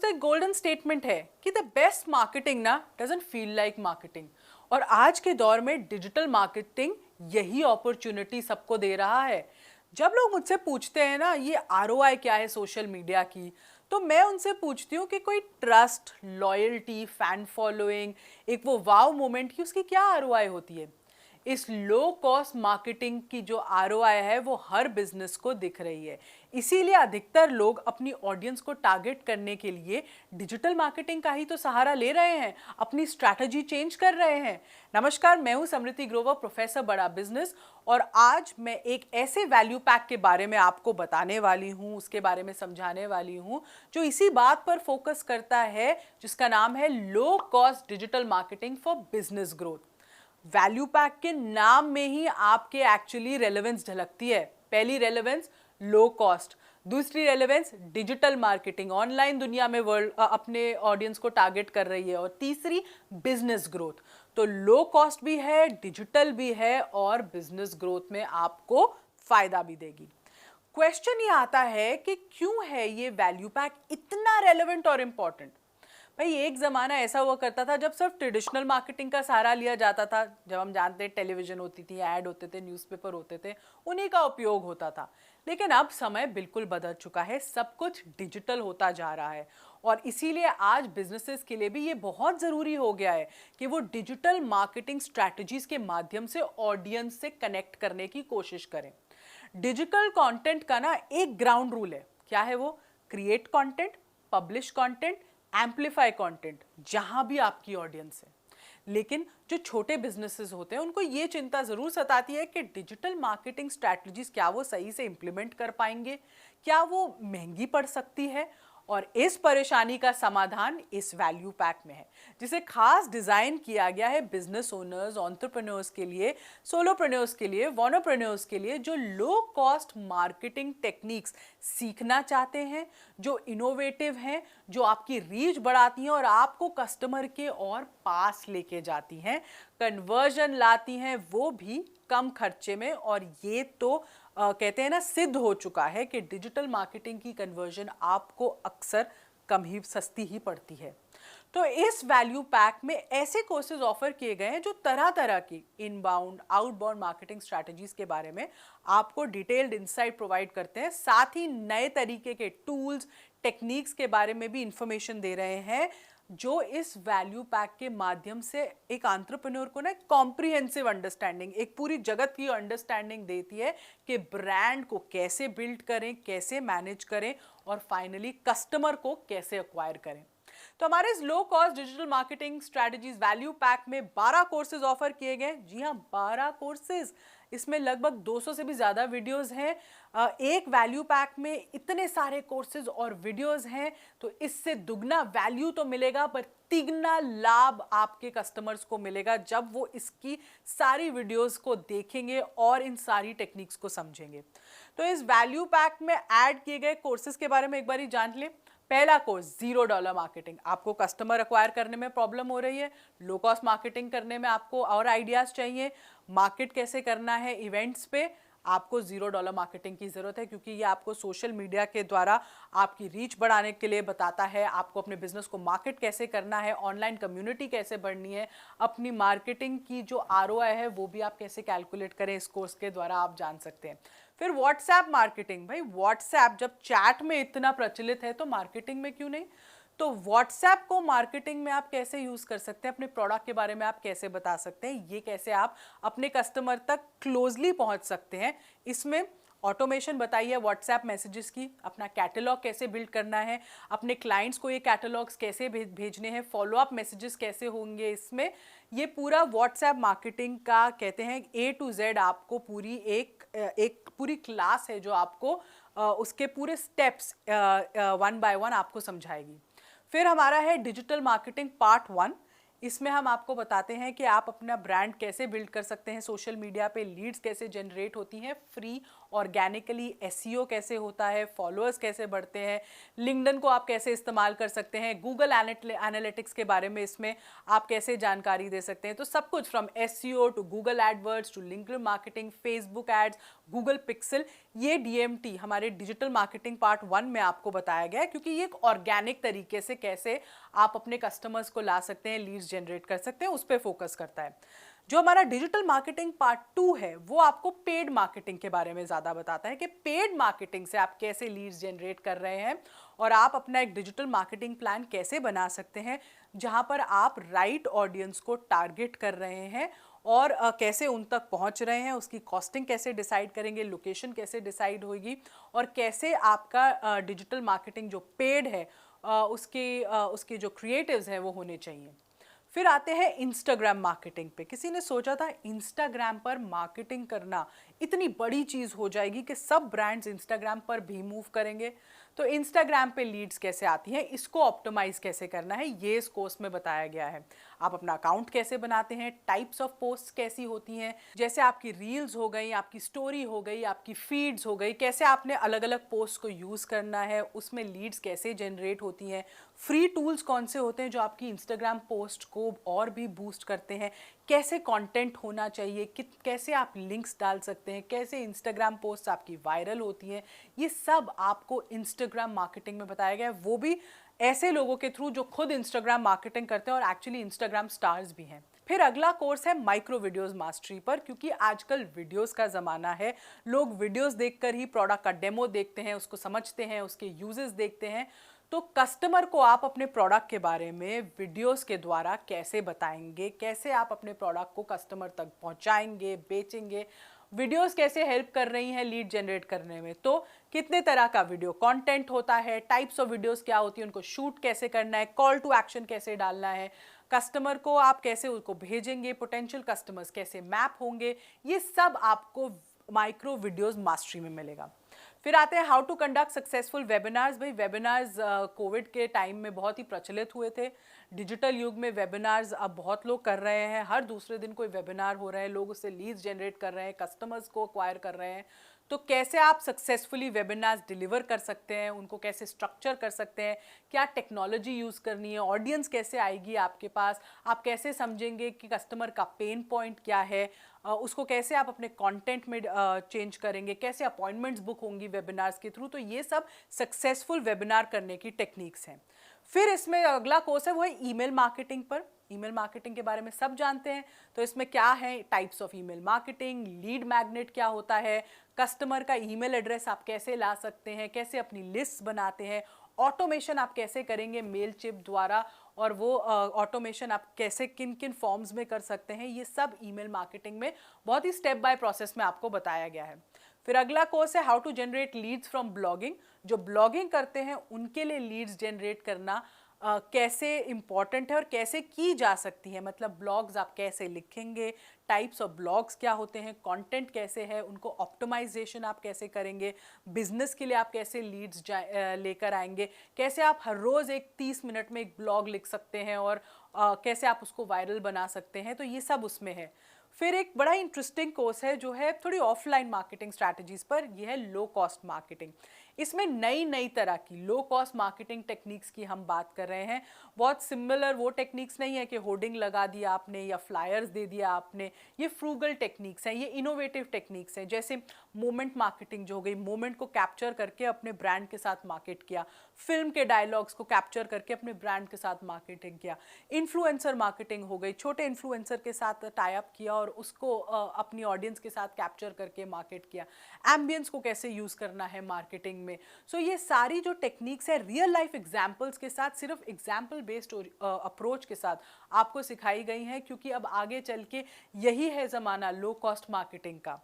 का एक golden statement है कि द बेस्ट मार्केटिंग ना डजंट फील लाइक मार्केटिंग। और आज के दौर में डिजिटल मार्केटिंग यही अपॉर्चुनिटी सबको दे रहा है। जब लोग मुझसे पूछते हैं ना ये आरओआई क्या है सोशल मीडिया की, तो मैं उनसे पूछती हूँ कि कोई ट्रस्ट, लॉयल्टी, फैन फॉलोइंग, एक वो वाव मोमेंट की उसकी क्या आरओआई होती है। इस लो कॉस्ट मार्केटिंग की जो आरओआई है वो हर बिजनेस को दिख रही है। इसीलिए अधिकतर लोग अपनी ऑडियंस को टारगेट करने के लिए डिजिटल मार्केटिंग का ही तो सहारा ले रहे हैं, अपनी स्ट्रैटेजी चेंज कर रहे हैं। नमस्कार, मैं हूं समृति ग्रोवर, प्रोफेसर बड़ा बिजनेस, और आज मैं एक ऐसे वैल्यू पैक के बारे में आपको बताने वाली हूं, उसके बारे में समझाने वाली हूं जो इसी बात पर फोकस करता है, जिसका नाम है low cost digital marketing for business growth. Value pack के नाम में ही आपके एक्चुअली रेलेवेंस झलकती है। पहली रेलेवेंस लो कॉस्ट, दूसरी रेलेवेंस डिजिटल मार्केटिंग, ऑनलाइन दुनिया में वर्ल्ड अपने ऑडियंस को टारगेट कर रही है, और तीसरी बिजनेस ग्रोथ। तो लो कॉस्ट भी है, डिजिटल भी है, और बिजनेस ग्रोथ में आपको फायदा भी देगी। क्वेश्चन ये आता है कि क्यों है ये वैल्यू पैक इतना रेलेवेंट और इंपॉर्टेंट। भाई एक ज़माना ऐसा हुआ करता था जब सिर्फ ट्रेडिशनल मार्केटिंग का सहारा लिया जाता था। जब हम जानते हैं टेलीविजन होती थी, ऐड होते थे, न्यूज़पेपर होते थे, उन्हीं का उपयोग होता था। लेकिन अब समय बिल्कुल बदल चुका है, सब कुछ डिजिटल होता जा रहा है, और इसीलिए आज बिजनेसेस के लिए भी ये बहुत ज़रूरी हो गया है कि वो डिजिटल मार्केटिंग स्ट्रैटेजीज के माध्यम से ऑडियंस से कनेक्ट करने की कोशिश करें। डिजिटल कंटेंट का ना एक ग्राउंड रूल है। क्या है वो? Create content, publish content, amplify content, जहां भी आपकी ऑडियंस है। लेकिन जो छोटे बिजनेसेस होते हैं उनको ये चिंता जरूर सताती है कि डिजिटल मार्केटिंग स्ट्रैटेजीज क्या वो सही से इंप्लीमेंट कर पाएंगे, क्या वो महंगी पड़ सकती है। और इस परेशानी का समाधान इस वैल्यू पैक में है, जिसे खास डिजाइन किया गया है बिजनेस ओनर्स, एंटरप्रेन्योर्स के लिए, सोलोप्रेन्योर्स के लिए, वॉनरप्रेन्योर्स के लिए, जो लो कॉस्ट मार्केटिंग टेक्निक्स सीखना चाहते हैं, जो इनोवेटिव हैं, जो आपकी रीच बढ़ाती हैं और आपको कस्टमर के और पास लेके जाती हैं, कन्वर्जन लाती हैं, वो भी कम खर्चे में। और ये तो कहते हैं ना, सिद्ध हो चुका है कि डिजिटल मार्केटिंग की कन्वर्जन आपको अक्सर कम ही, सस्ती ही पड़ती है। तो इस वैल्यू पैक में ऐसे कोर्सेज ऑफर किए गए हैं जो तरह तरह की इनबाउंड, आउटबाउंड मार्केटिंग स्ट्रैटेजीज के बारे में आपको डिटेल्ड इंसाइट प्रोवाइड करते हैं। साथ ही नए तरीके के टूल्स, टेक्निक्स के बारे में भी इंफॉर्मेशन दे रहे हैं, जो इस वैल्यू पैक के माध्यम से एक एंटरप्रेन्योर को ना कॉम्प्रिहेंसिव अंडरस्टैंडिंग, एक पूरी जगत की अंडरस्टैंडिंग देती है कि ब्रांड को कैसे बिल्ड करें, कैसे मैनेज करें, और फाइनली कस्टमर को कैसे एक्वायर करें। तो हमारे इस low cost digital marketing strategies value pack में 12 कोर्सेज ऑफर किए गए। जी हाँ, 12 कोर्सेज। इसमें लगभग 200 से भी ज़्यादा वीडियोस हैं। एक वैल्यू पैक में इतने सारे कोर्सेज और वीडियोस हैं, तो इससे दुगना वैल्यू तो मिलेगा, पर तिगना लाभ आपके कस्टमर्स को मिलेगा जब वो इसकी सारी वीडियोस को देखेंगे और इन सारी टेक्निक्स को समझेंगे। तो इस वैल्यू पैक में ऐड किए गए कोर्सेज के बारे में एक बार जान लें। पहला कोर्स $0 मार्केटिंग। आपको कस्टमर एक्वायर करने में प्रॉब्लम हो रही है, लो कॉस्ट मार्केटिंग करने में आपको और आइडियाज चाहिए, मार्केट कैसे करना है इवेंट्स पे, आपको $0 मार्केटिंग की ज़रूरत है, क्योंकि ये आपको सोशल मीडिया के द्वारा आपकी रीच बढ़ाने के लिए बताता है, आपको अपने बिजनेस को मार्केट कैसे करना है, ऑनलाइन कम्युनिटी कैसे बढ़नी है, अपनी मार्केटिंग की जो आरओआई है वो भी आप कैसे कैलकुलेट करें, इस कोर्स के द्वारा आप जान सकते हैं। फिर व्हाट्सएप मार्केटिंग। भाई व्हाट्सएप जब चैट में इतना प्रचलित है तो मार्केटिंग में क्यों नहीं। तो व्हाट्सएप को मार्केटिंग में आप कैसे यूज कर सकते हैं, अपने प्रोडक्ट के बारे में आप कैसे बता सकते हैं, ये कैसे आप अपने कस्टमर तक क्लोजली पहुंच सकते हैं। इसमें ऑटोमेशन बताइए व्हाट्सएप मैसेजेस की, अपना कैटलॉग कैसे बिल्ड करना है, अपने क्लाइंट्स को ये कैटलॉग्स कैसे भेजने हैं, फॉलोअप मैसेजेस कैसे होंगे। इसमें ये पूरा व्हाट्सएप मार्केटिंग का कहते हैं A to Z आपको पूरी एक पूरी क्लास है जो आपको उसके पूरे स्टेप्स 1 by 1 आपको समझाएगी। फिर हमारा है डिजिटल मार्केटिंग पार्ट 1। इसमें हम आपको बताते हैं कि आप अपना ब्रांड कैसे बिल्ड कर सकते हैं, सोशल मीडिया पे लीड्स कैसे जनरेट होती हैं फ्री ऑर्गेनिकली एसईओ कैसे होता है, फॉलोअर्स कैसे बढ़ते हैं, लिंक्डइन को आप कैसे इस्तेमाल कर सकते हैं, गूगल एनालिटिक्स के बारे में इसमें आप कैसे जानकारी दे सकते हैं। तो सब कुछ from SEO to Google AdWords to LinkedIn marketing, Facebook ads, Google Pixel, ये डीएमटी हमारे डिजिटल मार्केटिंग पार्ट 1 में आपको बताया गया है, क्योंकि ये एक ऑर्गेनिक तरीके से कैसे आप अपने कस्टमर्स को ला सकते हैं, लीड्स जनरेट कर सकते हैं, उस पर फोकस करता है। जो हमारा डिजिटल मार्केटिंग पार्ट 2 है वो आपको पेड मार्केटिंग के बारे में ज़्यादा बताता है कि पेड मार्केटिंग से आप कैसे लीड्स जनरेट कर रहे हैं और आप अपना एक डिजिटल मार्केटिंग प्लान कैसे बना सकते हैं जहां पर आप राइट ऑडियंस को टारगेट कर रहे हैं और कैसे उन तक पहुंच रहे हैं, उसकी कॉस्टिंग कैसे डिसाइड करेंगे, लोकेशन कैसे डिसाइड होगी और कैसे आपका डिजिटल मार्केटिंग जो पेड है उसके जो क्रिएटिव्स हैं वो होने चाहिए। फिर आते हैं इंस्टाग्राम मार्केटिंग पे। किसी ने सोचा था इंस्टाग्राम पर मार्केटिंग करना इतनी बड़ी चीज़ हो जाएगी कि सब ब्रांड्स इंस्टाग्राम पर भी मूव करेंगे। तो इंस्टाग्राम पे लीड्स कैसे आती हैं, इसको ऑप्टिमाइज कैसे करना है, ये इस कोर्स में बताया गया है। आप अपना अकाउंट कैसे बनाते हैं, टाइप्स ऑफ पोस्ट कैसी होती हैं, जैसे आपकी रील्स हो गई, आपकी स्टोरी हो गई, आपकी फीड्स हो गई, कैसे आपने अलग अलग पोस्ट को यूज़ करना है, उसमें लीड्स कैसे जनरेट होती हैं, फ्री टूल्स कौन से होते हैं जो आपकी इंस्टाग्राम पोस्ट को और भी बूस्ट करते हैं, कैसे कंटेंट होना चाहिए, कैसे आप लिंक्स डाल सकते हैं, कैसे इंस्टाग्राम पोस्ट आपकी वायरल होती हैं, ये सब आपको इंस्टाग्राम मार्केटिंग में बताया गया है, वो भी ऐसे लोगों के थ्रू जो खुद इंस्टाग्राम मार्केटिंग करते हैं और एक्चुअली इंस्टाग्राम स्टार्स भी हैं। फिर अगला कोर्स है माइक्रो वीडियोस मास्टरी पर, क्योंकि आजकल वीडियोस का ज़माना है, लोग वीडियोस देखकर ही प्रोडक्ट का डेमो देखते हैं, उसको समझते हैं, उसके यूजेस देखते हैं। तो कस्टमर को आप अपने प्रोडक्ट के बारे में वीडियोस के द्वारा कैसे बताएंगे, कैसे आप अपने प्रोडक्ट को कस्टमर तक पहुंचाएंगे, बेचेंगे, वीडियोस कैसे हेल्प कर रही हैं लीड जनरेट करने में। तो कितने तरह का वीडियो कंटेंट होता है, टाइप्स ऑफ वीडियोस क्या होती है, उनको शूट कैसे करना है, कॉल टू एक्शन कैसे डालना है, कस्टमर को आप कैसे उनको भेजेंगे, पोटेंशियल कस्टमर्स कैसे मैप होंगे, ये सब आपको माइक्रो वीडियोस मास्टरी में मिलेगा। फिर आते हैं how to conduct successful webinars. भाई वेबिनार्स कोविड के टाइम में बहुत ही प्रचलित हुए थे। डिजिटल युग में वेबिनार्स अब बहुत लोग कर रहे हैं, हर दूसरे दिन कोई वेबिनार हो रहे हैं, लोग उससे लीड्स जनरेट कर रहे हैं, कस्टमर्स को एक्वायर कर रहे हैं। तो कैसे आप सक्सेसफुली वेबिनार्स डिलीवर कर सकते हैं, उनको कैसे स्ट्रक्चर कर सकते हैं, क्या टेक्नोलॉजी यूज़ करनी है, ऑडियंस कैसे आएगी आपके पास, आप कैसे समझेंगे कि कस्टमर का पेन पॉइंट क्या है, उसको कैसे आप अपने कंटेंट में चेंज करेंगे, कैसे अपॉइंटमेंट्स बुक होंगी वेबिनार्स के थ्रू। तो ये सब सक्सेसफुल वेबिनार करने की टेक्निक्स हैं। फिर इसमें अगला कोर्स है वो है ईमेल मार्केटिंग पर। ईमेल मार्केटिंग के बारे में सब जानते हैं, तो इसमें क्या है, types of email marketing, lead magnet क्या होता है, कस्टमर का ईमेल एड्रेस आप कैसे ला सकते हैं, कैसे अपनी लिस्ट बनाते हैं, ऑटोमेशन आप कैसे करेंगे मेल चिप द्वारा, और वो ऑटोमेशन आप कैसे किन किन फॉर्म्स में कर सकते हैं, ये सब ईमेल मार्केटिंग में बहुत ही स्टेप बाय प्रोसेस में आपको बताया गया है। फिर अगला कोर्स है how to generate leads from blogging. जो ब्लॉगिंग करते हैं उनके लिए लीड्स जनरेट करना कैसे इम्पॉर्टेंट है और कैसे की जा सकती है, मतलब ब्लॉग्स आप कैसे लिखेंगे, टाइप्स ऑफ ब्लॉग्स क्या होते हैं, कंटेंट कैसे है, उनको ऑप्टिमाइजेशन आप कैसे करेंगे, बिजनेस के लिए आप कैसे लीड्स लेकर आएंगे, कैसे आप हर रोज़ एक 30 मिनट में एक ब्लॉग लिख सकते हैं और कैसे आप उसको वायरल बना सकते हैं। तो ये सब उसमें है। फिर एक बड़ा इंटरेस्टिंग कोर्स है जो है थोड़ी ऑफलाइन मार्केटिंग स्ट्रैटेजीज पर, यह है लो कॉस्ट मार्केटिंग। इसमें नई नई तरह की लो कॉस्ट मार्केटिंग टेक्निक्स की हम बात कर रहे हैं। बहुत सिमिलर वो टेक्निक्स नहीं है कि होर्डिंग लगा दिया आपने या फ्लायर्स दे दिया आपने, ये फ्रूगल टेक्निक्स हैं, ये इनोवेटिव टेक्निक्स हैं। जैसे मोमेंट मार्केटिंग जो हो गई, मोमेंट को कैप्चर करके अपने ब्रांड के साथ मार्केट किया, फिल्म के डायलॉग्स को कैप्चर करके अपने ब्रांड के साथ मार्केटिंग किया, इन्फ्लुएंसर मार्केटिंग हो गई, छोटे इन्फ्लुएंसर के साथ टाई अप किया और उसको अपनी ऑडियंस के साथ कैप्चर करके मार्केट किया, एम्बियंस को कैसे यूज़ करना है मार्केटिंग में। सो ये सारी जो टेक्निक्स है रियल लाइफ एग्जाम्पल्स के साथ, सिर्फ एग्जाम्पल बेस्ड अप्रोच के साथ आपको सिखाई गई हैं, क्योंकि अब आगे चल के यही है ज़माना लो कॉस्ट मार्केटिंग का।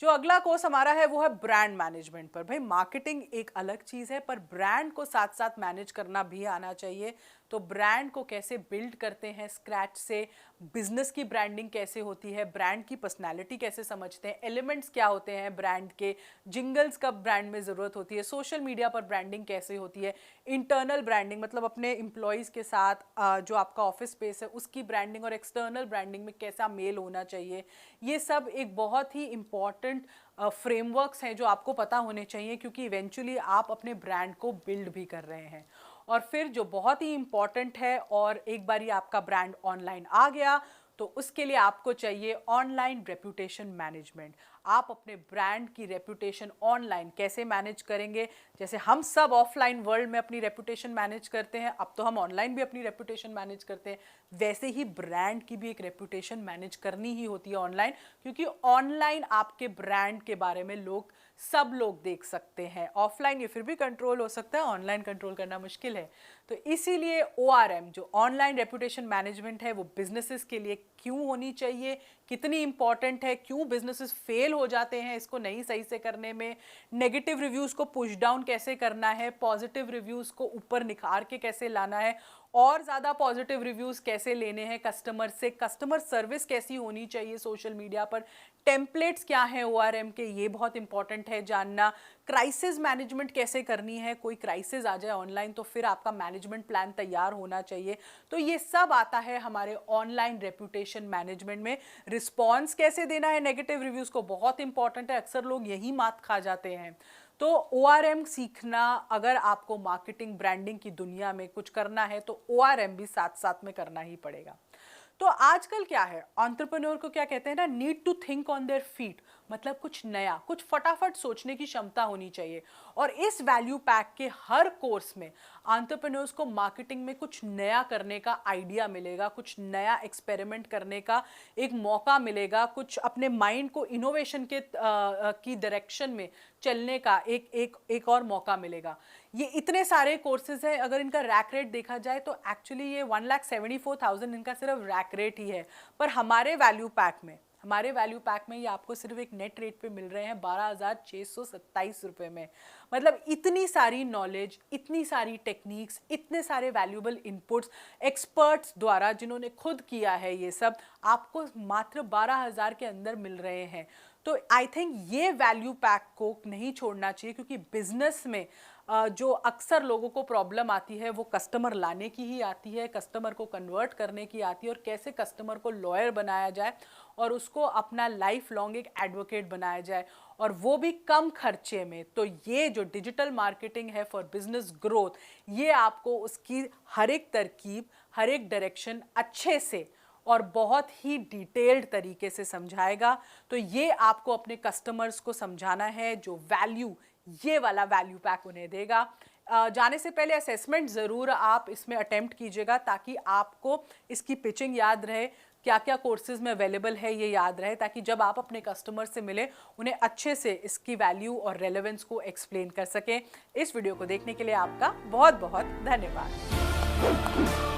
जो अगला कोर्स हमारा है वो है ब्रांड मैनेजमेंट पर। भाई मार्केटिंग एक अलग चीज़ है, पर ब्रांड को साथ साथ मैनेज करना भी आना चाहिए। तो ब्रांड को कैसे बिल्ड करते हैं स्क्रैच से, बिजनेस की ब्रांडिंग कैसे होती है, ब्रांड की पर्सनालिटी कैसे समझते हैं, एलिमेंट्स क्या होते हैं ब्रांड के, जिंगल्स कब ब्रांड में ज़रूरत होती है, सोशल मीडिया पर ब्रांडिंग कैसे होती है, इंटरनल ब्रांडिंग मतलब अपने एम्प्लॉयज़ के साथ जो आपका ऑफिस स्पेस है उसकी ब्रांडिंग, और एक्सटर्नल ब्रांडिंग में कैसा मेल होना चाहिए। ये सब एक बहुत ही इम्पॉर्टेंट फ्रेमवर्क्स हैं जो आपको पता होने चाहिए, क्योंकि इवेंचुअली आप अपने ब्रांड को बिल्ड भी कर रहे हैं। और फिर जो बहुत ही इम्पॉर्टेंट है, और एक बारी आपका ब्रांड ऑनलाइन आ गया तो उसके लिए आपको चाहिए ऑनलाइन रेपुटेशन मैनेजमेंट। आप अपने ब्रांड की रेपुटेशन ऑनलाइन कैसे मैनेज करेंगे? जैसे हम सब ऑफलाइन वर्ल्ड में अपनी रेपुटेशन मैनेज करते हैं, अब तो हम ऑनलाइन भी अपनी रेपुटेशन मैनेज करते हैं, वैसे ही ब्रांड की भी एक रेपुटेशन मैनेज करनी ही होती है ऑनलाइन, क्योंकि ऑनलाइन आपके ब्रांड के बारे में सब लोग देख सकते हैं। ऑफलाइन ये फिर भी कंट्रोल हो सकता है, ऑनलाइन कंट्रोल करना मुश्किल है। तो इसीलिए ORM जो ऑनलाइन रेपुटेशन मैनेजमेंट है वो बिजनेसेस के लिए क्यों होनी चाहिए, कितनी इंपॉर्टेंट है, क्यों बिजनेसेस फेल हो जाते हैं इसको नहीं सही से करने में, नेगेटिव रिव्यूज़ को पुश डाउन कैसे करना है, पॉजिटिव रिव्यूज़ को ऊपर निखार के कैसे लाना है, और ज़्यादा पॉजिटिव रिव्यूज़ कैसे लेने हैं कस्टमर से, कस्टमर सर्विस कैसी होनी चाहिए सोशल मीडिया पर, टेम्पलेट्स क्या हैं ORM के, ये बहुत इंपॉर्टेंट है जानना, क्राइसिस मैनेजमेंट कैसे करनी है, कोई क्राइसिस आ जाए ऑनलाइन तो फिर आपका मैनेजमेंट प्लान तैयार होना चाहिए। तो ये सब आता है हमारे ऑनलाइन रेपुटेशन मैनेजमेंट में। रिस्पॉन्स कैसे देना है नेगेटिव रिव्यूज़ को, बहुत इंपॉर्टेंट है, अक्सर लोग यही मात खा जाते हैं। तो ORM सीखना, अगर आपको मार्केटिंग ब्रांडिंग की दुनिया में कुछ करना है तो ORM भी साथ साथ में करना ही पड़ेगा। तो आजकल क्या है, एंटरप्रेन्योर को क्या कहते हैं ना, need to think on their feet, मतलब कुछ नया, कुछ फटाफट सोचने की क्षमता होनी चाहिए। और इस वैल्यू पैक के हर कोर्स में एंटरप्रेन्योर्स को मार्केटिंग में कुछ नया करने का आइडिया मिलेगा, कुछ नया एक्सपेरिमेंट करने का एक मौका मिलेगा, कुछ अपने माइंड को इनोवेशन की डायरेक्शन में चलने का एक और मौका मिलेगा। ये इतने सारे कोर्सेज हैं, अगर इनका रैक रेट देखा जाए तो एक्चुअली ये 1,74,000 इनका सिर्फ रैक रेट ही है। पर हमारे वैल्यू पैक में ये आपको सिर्फ एक नेट रेट पे मिल रहे हैं 12,627 रुपये में। मतलब इतनी सारी नॉलेज, इतनी सारी टेक्निक्स, इतने सारे वैल्यूएबल इनपुट्स एक्सपर्ट्स द्वारा जिन्होंने खुद किया है, ये सब आपको मात्र 12,000 के अंदर मिल रहे हैं। तो आई थिंक ये वैल्यू पैक को नहीं छोड़ना चाहिए, क्योंकि बिजनेस में जो अक्सर लोगों को प्रॉब्लम आती है वो कस्टमर लाने की ही आती है, कस्टमर को कन्वर्ट करने की आती है, और कैसे कस्टमर को लॉयर बनाया जाए और उसको अपना लाइफ लॉन्ग एक एडवोकेट बनाया जाए, और वो भी कम खर्चे में। तो ये जो डिजिटल मार्केटिंग है फॉर बिजनेस ग्रोथ, ये आपको उसकी हर एक तरकीब, हर एक डायरेक्शन अच्छे से और बहुत ही डिटेल्ड तरीके से समझाएगा। तो ये आपको अपने कस्टमर्स को समझाना है, जो वैल्यू, ये वाला वैल्यू पैक उन्हें देगा। जाने से पहले असेसमेंट ज़रूर आप इसमें अटेम्प्ट कीजिएगा, ताकि आपको इसकी पिचिंग याद रहे, क्या क्या कोर्सेज में अवेलेबल है ये याद रहे, ताकि जब आप अपने कस्टमर से मिले उन्हें अच्छे से इसकी वैल्यू और रेलेवेंस को एक्सप्लेन कर सकें। इस वीडियो को देखने के लिए आपका बहुत बहुत धन्यवाद।